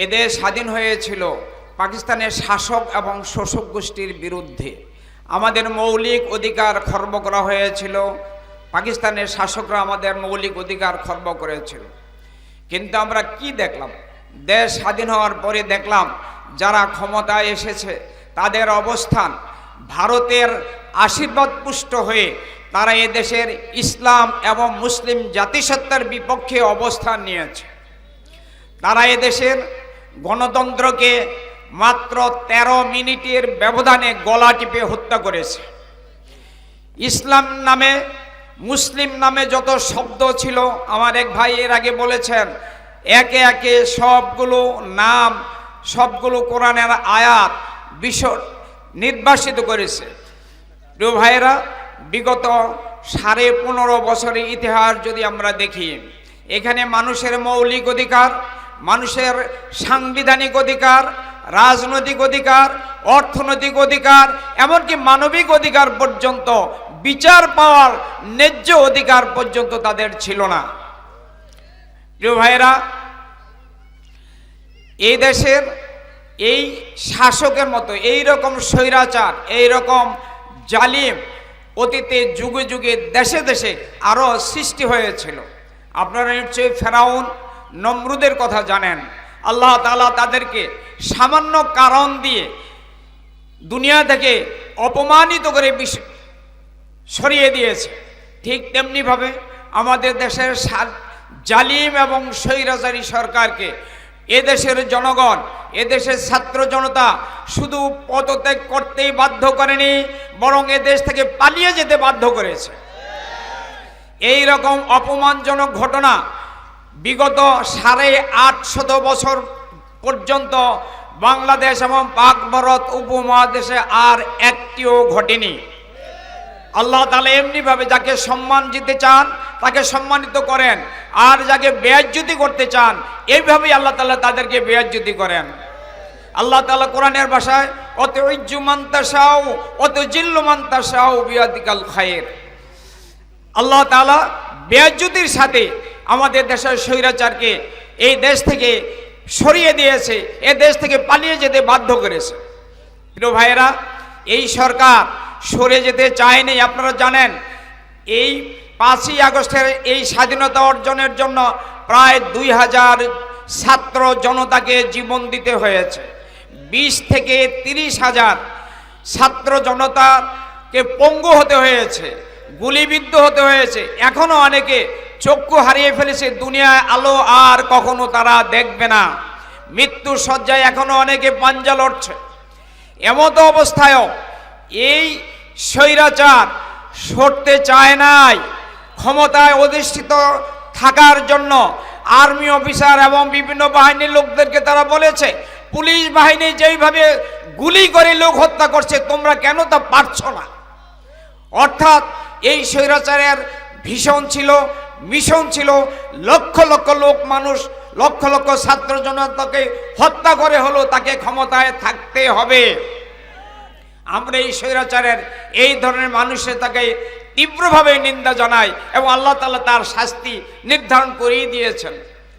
এদেশ স্বাধীন হয়েছিল পাকিস্তানের শাসক এবং শোষক গোষ্ঠীর বিরুদ্ধে। আমাদের মৌলিক অধিকার খর্ব করা হয়েছিল, পাকিস্তানের শাসকরা আমাদের মৌলিক অধিকার খর্ব করেছিল। কিন্তু আমরা কি দেখলাম? দেশ স্বাধীন হওয়ার পরে দেখলাম যারা ক্ষমতায় এসেছে তাদের অবস্থান ভারতের আশীর্বাদ পুষ্ট হয়ে তারা এদেশের ইসলাম এবং মুসলিম জাতিসত্তার বিপক্ষে অবস্থান নিয়েছে। তারা এদেশের গণতন্ত্রকে মাত্র 13 মিনিটের ব্যবধানে গলা টিপে হত্যা করেছে। ইসলাম নামে মুসলিম নামে যত শব্দ ছিল, আমার এক ভাই এর আগে বলেছেন, একে একে সবগুলো নাম, সবগুলো কোরআনের আয়াত বিষয় নির্বাসিত করেছে। প্রিয় ভাইয়েরা, বিগত 15.5 বছরের ইতিহাস যদি আমরা দেখি, এখানে মানুষের মৌলিক অধিকার, মানুষের সাংবিধানিক অধিকার, রাজনৈতিক অধিকার, অর্থনৈতিক অধিকার, এমনকি মানবিক অধিকার পর্যন্ত, বিচার পাওয়ার ন্যায্য অধিকার পর্যন্ত তাদের ছিল না। প্রিয় ভাইয়েরা, এই দেশের এই শাসকের মতো এই রকম স্বৈরাচার, এই রকম জালিম অতীতে যুগে যুগে দেশে দেশে আরও সৃষ্টি হয়েছিল। আপনারা নিশ্চয়ই ফেরাউন নমরুদের কথা জানেন। আল্লাহ তাআলা তাদেরকে সামান্য কারণ দিয়ে দুনিয়া থেকে অপমানিত করে সরিয়ে দিয়েছে। ঠিক তেমনিভাবে আমাদের দেশের জালিম এবং স্বৈরাচারী সরকারকে এদেশের জনগণ, এদেশের ছাত্র জনতা শুধু পদত্যাগ করতেই বাধ্য করেনি, বরং এদেশ থেকে পালিয়ে যেতে বাধ্য করেছে। এই রকম অপমানজনক ঘটনা বিগত 850 বছর পর্যন্ত বাংলাদেশ এবং পাক ভারত উপমহাদেশে আর একটিও ঘটেনি। আল্লাহ তাআলা এমনিভাবে যাকে সম্মান দিতে চান তাকে সম্মানিত করেন, আর যাকে বেইজ্জতি করতে চান এইভাবেই আল্লাহ তাআলা তাদেরকে বেইজ্জতি করেন। আল্লাহ তাআলা কোরআনের ভাষায় অতুইজ্জু মান তাশাউ অতুজিল্লু মান তাশাউ বিয়াদিকাল খায়র, আল্লাহ তাআলা বেইজ্জতির সাথে আমাদের দেশের স্বৈরাচারকে এই দেশ থেকে সরিয়ে দিয়েছে, এই দেশ থেকে পালিয়ে যেতে বাধ্য করেছে। প্রিয় ভাইয়েরা, এই সরকার সরে যেতে চায়নি। আপনারা জানেন, এই 5ই আগস্টের এই স্বাধীনতা অর্জনের জন্য প্রায় 2000 ছাত্র জনতাকে জীবন দিতে হয়েছে। 20 থেকে 30,000 ছাত্র জনতাকে পঙ্গু হতে হয়েছে, গুলিবিদ্ধ হতে হয়েছে। এখনো অনেকে চক্ষু হারিয়ে ফেলেছে, দুনিয়ায় আলো আর কখনো তারা দেখবে না। মৃত্যু শয্যায় এখনো অনেকে পাঞ্জা লড়ছে। এমত অবস্থায়ও এই স্বৈরাচার সরতে চায় নাই। ক্ষমতায় অধিষ্ঠিত থাকার জন্য আর্মি অফিসার এবং বিভিন্ন বাহিনীর লোকদেরকে তারা বলেছে, পুলিশ বাহিনী যেইভাবে গুলি করে লোক হত্যা করছে তোমরা কেন তা পারছো না। অর্থাৎ এই স্বৈরাচারের ভীষণ ছিল, মিশন ছিল লক্ষ লক্ষ লোক মানুষ, লক্ষ লক্ষ ছাত্র জনতাকে হত্যা করে হলো তাকে ক্ষমতায় থাকতে হবে। আমরা এই স্বৈরাচারের এই ধরনের মানুষের তাকে তীব্রভাবে নিন্দা জানাই এবং আল্লাহ তাআলা তার শাস্তি নির্ধারণ করেই দিয়েছেন।